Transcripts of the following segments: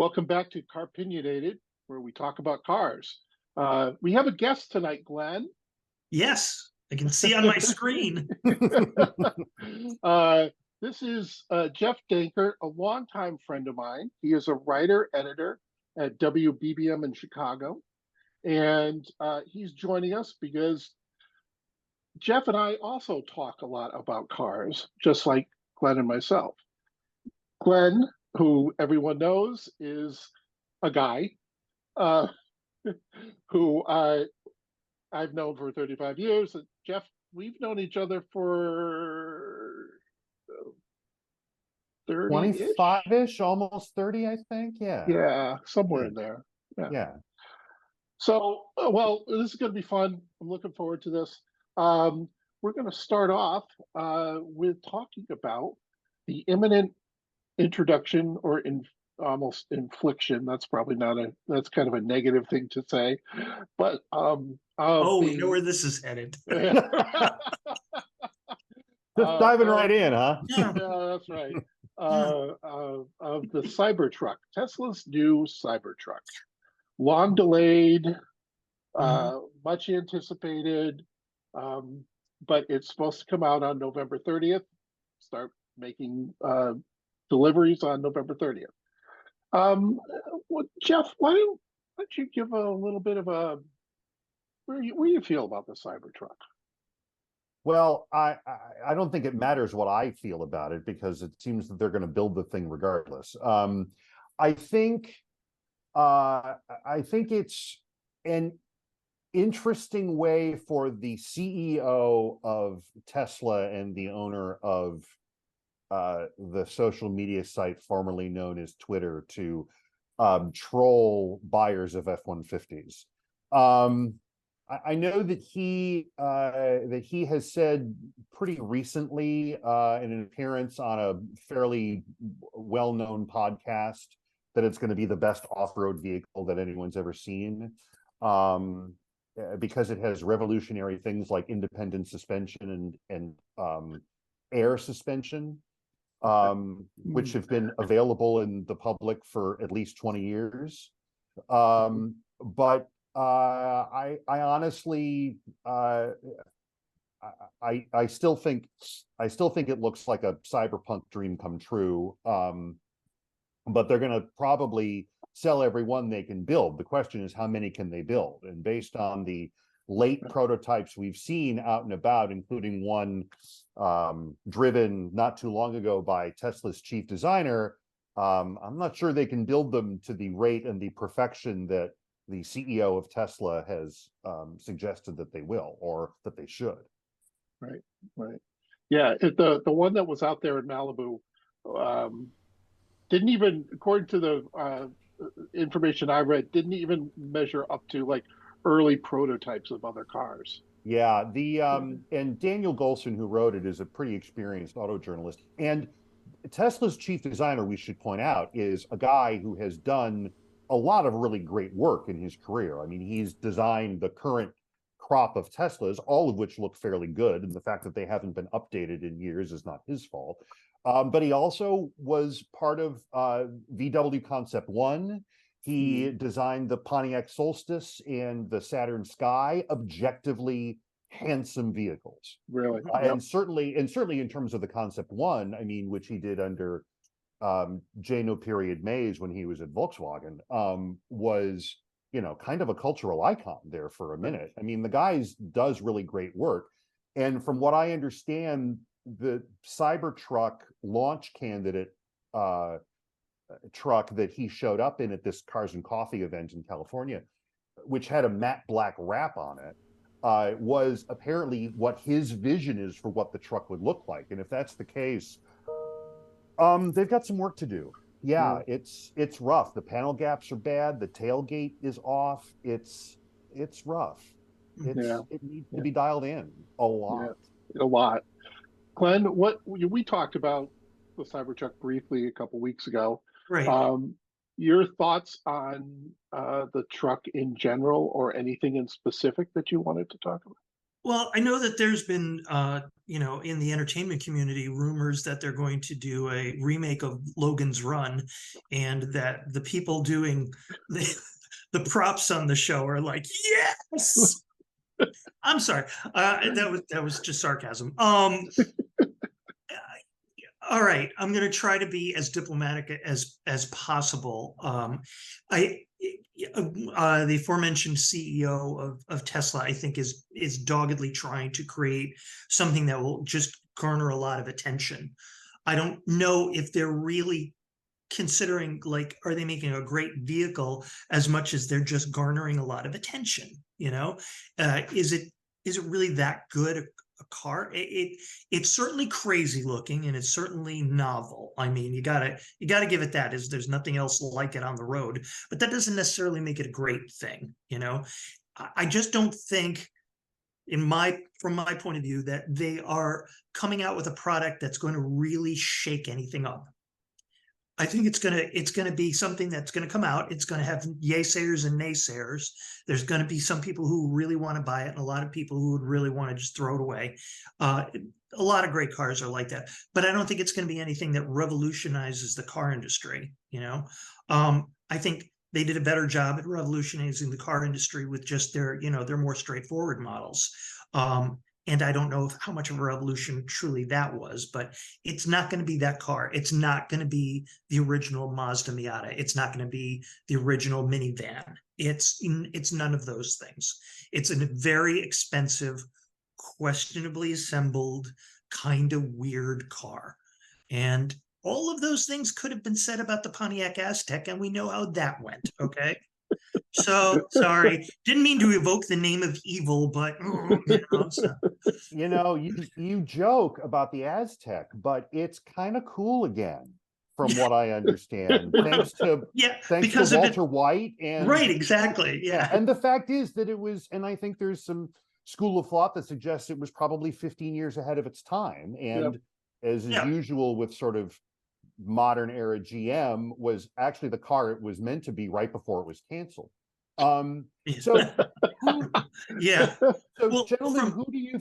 Welcome back to Car-Pinionated, where we talk about cars. We have a guest tonight, Glenn. Yes, I can see on my screen. This is Geoff Dankert, a longtime friend of mine. He is a writer, editor at WBBM in Chicago. And he's joining us because Geoff and I also talk a lot about cars, just like Glenn and myself. Glenn, who everyone knows, is a guy who I've known for 35 years. Geoff, we've known each other for 30 25-ish, almost 30, I think. Yeah, somewhere in there. Yeah. So, well, this is going to be fun. I'm looking forward to this. We're going to start off with talking about the imminent introduction or almost infliction. That's probably not that's kind of a negative thing to say, but we know where this is headed. Just diving right in, huh? Yeah, that's right. Of the Cybertruck, Tesla's new Cybertruck, long delayed, much anticipated, but it's supposed to come out on November 30th. Start making deliveries on November 30th. Well, Geoff, why don't you give a little bit of a where you feel about the Cybertruck? Well, I don't think it matters what I feel about it, because it seems that they're going to build the thing regardless. I think it's an interesting way for the CEO of Tesla and the owner of the social media site formerly known as Twitter to troll buyers of F-150s. I know that he has said pretty recently in an appearance on a fairly well-known podcast that it's going to be the best off-road vehicle that anyone's ever seen, because it has revolutionary things like independent suspension and air suspension, which have been available in the public for at least 20 years. But I honestly, I still think it looks like a cyberpunk dream come true. But they're going to probably sell every one they can build. The question is, how many can they build? And based on the late prototypes we've seen out and about, including one driven not too long ago by Tesla's chief designer, I'm not sure they can build them to the rate and the perfection that the CEO of Tesla has suggested that they will, or that they should. Right. Yeah, the one that was out there in Malibu didn't even, according to the information I read, didn't even measure up to like early prototypes of other cars. Yeah, and Daniel Golson, who wrote it, is a pretty experienced auto journalist. And Tesla's chief designer, we should point out, is a guy who has done a lot of really great work in his career. I mean, he's designed the current crop of Teslas, all of which look fairly good. And the fact that they haven't been updated in years is not his fault. But he also was part of VW Concept One. He designed the Pontiac Solstice and the Saturn Sky, objectively handsome vehicles. Really? And certainly in terms of the Concept One, I mean, which he did under J. Mays when he was at Volkswagen, was, kind of a cultural icon there for a minute. I mean, the guy does really great work. And from what I understand, the Cybertruck launch candidate truck that he showed up in at this Cars and Coffee event in California, which had a matte black wrap on it, was apparently what his vision is for what the truck would look like. And if that's the case, they've got some work to do. Yeah, it's rough. The panel gaps are bad. The tailgate is off. It's rough. It needs to be dialed in a lot. Yeah, a lot. Glenn, we talked about the Cybertruck briefly a couple weeks ago. Right. Your thoughts on the truck in general, or anything in specific that you wanted to talk about? Well, I know that there's been, in the entertainment community, rumors that they're going to do a remake of Logan's Run, and that the people doing the props on the show are like, yes. I'm sorry. That was just sarcasm. All right, I'm going to try to be as diplomatic as possible. The aforementioned CEO of Tesla, I think, is doggedly trying to create something that will just garner a lot of attention. I don't know if they're really considering, like, are they making a great vehicle as much as they're just garnering a lot of attention? Is it really that good a car? It's certainly crazy looking, and it's certainly novel. I mean, you gotta give it that, is there's nothing else like it on the road, but that doesn't necessarily make it a great thing. I just don't think, from my point of view, that they are coming out with a product that's going to really shake anything up. I think it's gonna be something that's gonna come out. It's gonna have yaysayers and naysayers. There's gonna be some people who really want to buy it, and a lot of people who would really want to just throw it away. A lot of great cars are like that, but I don't think it's going to be anything that revolutionizes the car industry. I think they did a better job at revolutionizing the car industry with just their more straightforward models. And I don't know how much of a revolution truly that was, but it's not going to be that car. It's not going to be the original Mazda Miata. It's not going to be the original minivan. It's none of those things. It's a very expensive, questionably assembled, kind of weird car. And all of those things could have been said about the Pontiac Aztek, and we know how that went, okay? So sorry, didn't mean to evoke the name of evil, but you joke about the Aztec, but it's kind of cool again, from what I understand, thanks to Walter White and right, exactly, yeah. And the fact is that it was, and I think there's some school of thought that suggests it was probably 15 years ahead of its time, and as is usual with sort of modern era GM, was actually the car it was meant to be right before it was canceled. So gentlemen, who do you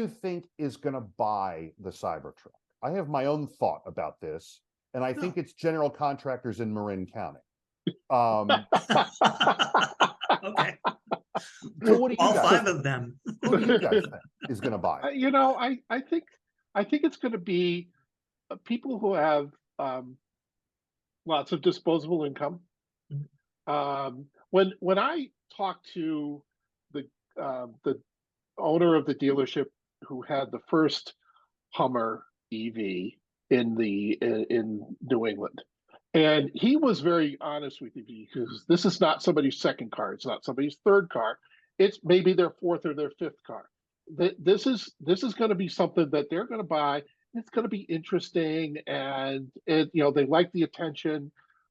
think is going to buy the Cybertruck? I have my own thought about this, and I think it's general contractors in Marin County. Okay. So what do you all guys 5 think? of them. Who do you guys think is going to buy it? I think it's going to be people who have lots of disposable income. When I talked to the owner of the dealership who had the first Hummer EV in New England, and he was very honest with me, because this is not somebody's second car, it's not somebody's third car, it's maybe their fourth or their fifth car. This is going to be something that they're going to buy. It's going to be interesting, and they like the attention,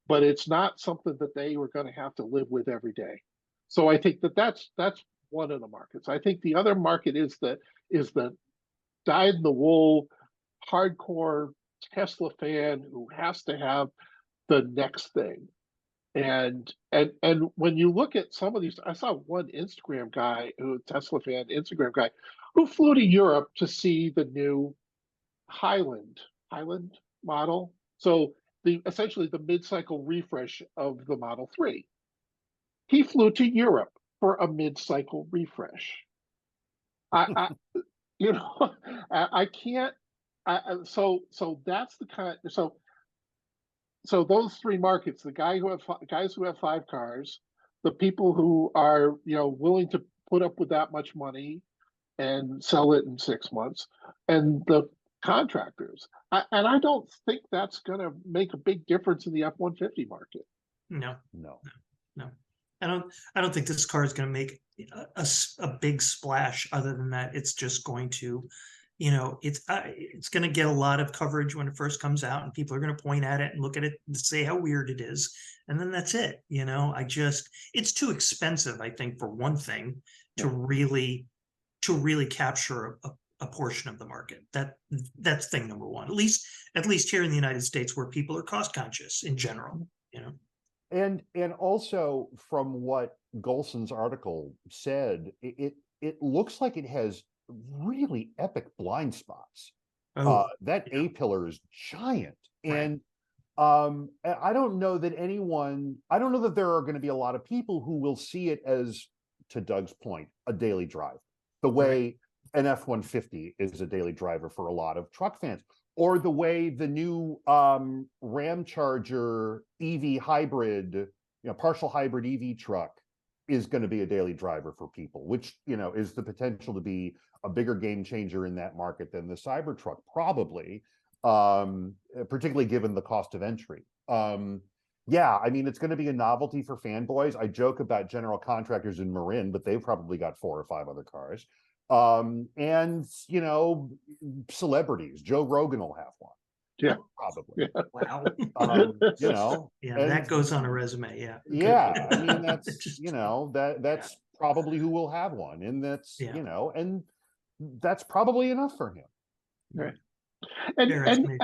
but it's not something that they were going to have to live with every day. So I think that's one of the markets. I think the other market is the dyed-in-the-wool hardcore Tesla fan who has to have the next thing. And when you look at some of these, I saw one Instagram guy, Tesla fan Instagram guy, who flew to Europe to see the new Highland model. So essentially the mid-cycle refresh of the Model 3. He flew to Europe for a mid-cycle refresh. I can't. So that's the kind. So those 3 markets: the guys who have 5 cars, the people who are willing to put up with that much money and sell it in 6 months, and the contractors. And I don't think that's going to make a big difference in the F-150 market. No. I don't think this car is going to make a big splash. Other than that, it's just going to, it's going to get a lot of coverage when it first comes out, and people are going to point at it and look at it and say how weird it is, and then that's it. It's too expensive, I think, for one thing, to really capture a portion of the market. That's thing number one. At least here in the United States, where people are cost conscious in general. And also, from what Golson's article said, it looks like it has really epic blind spots. Oh, That yeah. A-pillar is giant. Right. And I don't know that there are going to be a lot of people who will see it as, to Doug's point, a daily drive, the way an F-150 is a daily driver for a lot of truck fans, or the way the new Ram Charger EV hybrid, partial hybrid EV truck is going to be a daily driver for people, which, is the potential to be a bigger game changer in that market than the Cybertruck, probably, particularly given the cost of entry. Yeah, I mean, it's going to be a novelty for fanboys. I joke about general contractors in Marin, but they've probably got 4 or 5 other cars. And, celebrities. Joe Rogan will have one. Yeah. Probably. Yeah. Wow. Yeah, and that goes on a resume. Yeah. yeah, I mean, that's, Just- that's probably who will have one. And that's, Yeah. and that's probably enough for him. Right. Fair estimation.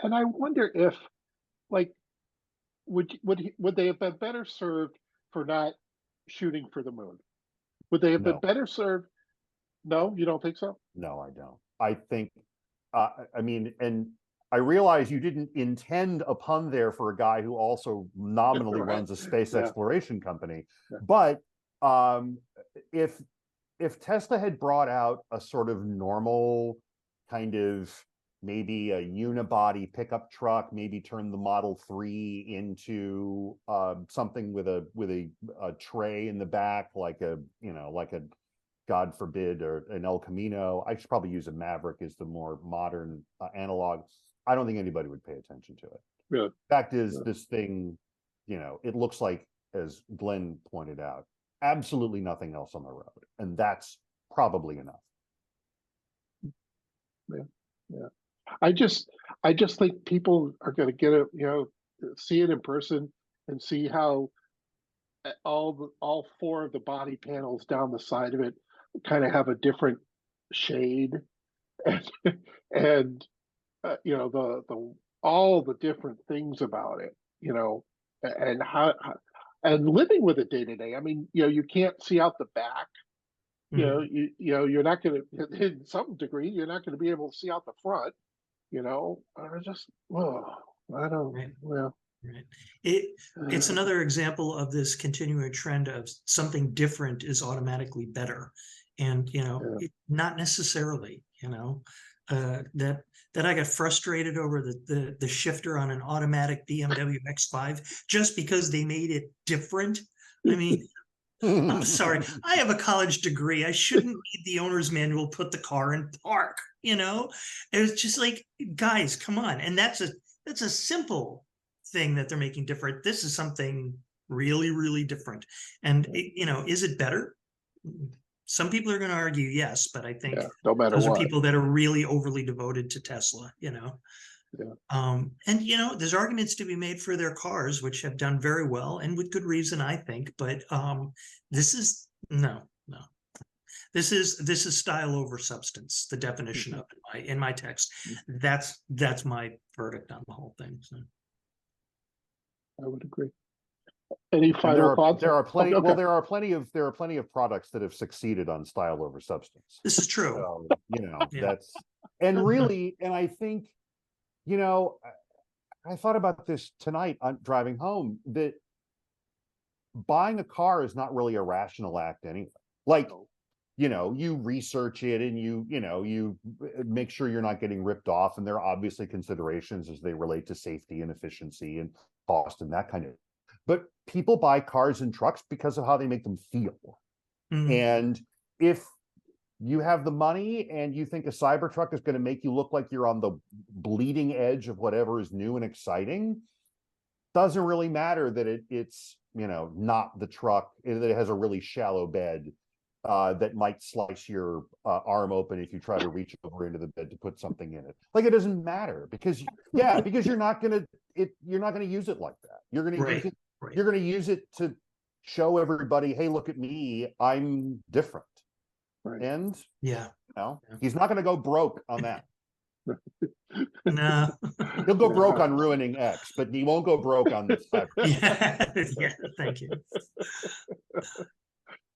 And I wonder if, like, would they have been better served for not shooting for the moon? Would they have been No. better served? No, you don't think so? No, I don't. I think, I mean, and I realize you didn't intend a pun there for a guy who also nominally Right. runs a space Yeah. exploration company. Yeah. But if Tesla had brought out a sort of normal kind of maybe a unibody pickup truck, maybe turn the Model 3 into something with a tray in the back, like a God forbid, or an El Camino. I should probably use a Maverick as the more modern analog. I don't think anybody would pay attention to it. Yeah. Fact is, Yeah. this thing, it looks like, as Glenn pointed out, absolutely nothing else on the road. And that's probably enough. Yeah. I just think people are going to get it, see it in person and see how all 4 of the body panels down the side of it kind of have a different shade, and the all the different things about it, and how and living with it day to day. I mean, you can't see out the back. You're not going to, in some degree, you're not going to be able to see out the front. I just, I don't. Right. Well, Right. It's another example of this continuing trend of something different is automatically better. And, not necessarily, that I got frustrated over the shifter on an automatic BMW X5 just because they made it different. I mean, I'm sorry, I have a college degree. I shouldn't read the owner's manual, put the car in park, It was just like, guys, come on. And that's a simple thing that they're making different. This is something really, really different. And, is it better? Some people are going to argue yes, but I think no matter those what. are people that are really overly devoted to Tesla, Yeah. And, there's arguments to be made for their cars, which have done very well and with good reason, I think. But this is no. This is style over substance, the definition of it in my text. That's my verdict on the whole thing. So. I would agree. Any final thoughts? There are plenty. Okay. Well, there are plenty of products that have succeeded on style over substance. This is true. So, Yeah. that's, and really, and I think, I thought about this tonight on driving home, that buying a car is not really a rational act anyway. Like, you research it and you make sure you're not getting ripped off. And there are obviously considerations as they relate to safety and efficiency and cost and that kind of. But people buy cars and trucks because of how they make them feel. And if you have the money and you think a Cybertruck is going to make you look like you're on the bleeding edge of whatever is new and exciting, doesn't really matter that it's not the truck, that it has a really shallow bed that might slice your arm open if you try to reach over into the bed to put something in it. Like, it doesn't matter because you're not going to use it like that. You're going to use it. Right. You're going to use it to show everybody, hey, look at me, I'm different. Right. And he's not going to go broke on that. No. He'll go broke on ruining X, but he won't go broke on this. Yeah, thank you.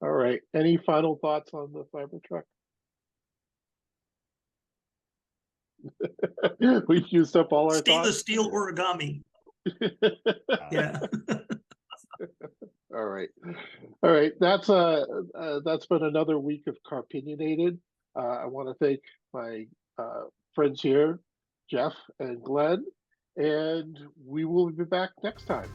All right. Any final thoughts on the Cybertruck? We've used up all our Stainless thoughts. steel origami. Yeah. All right. All right. That's been another week of Car-Pinionated. I want to thank my friends here, Geoff and Glenn, and we will be back next time.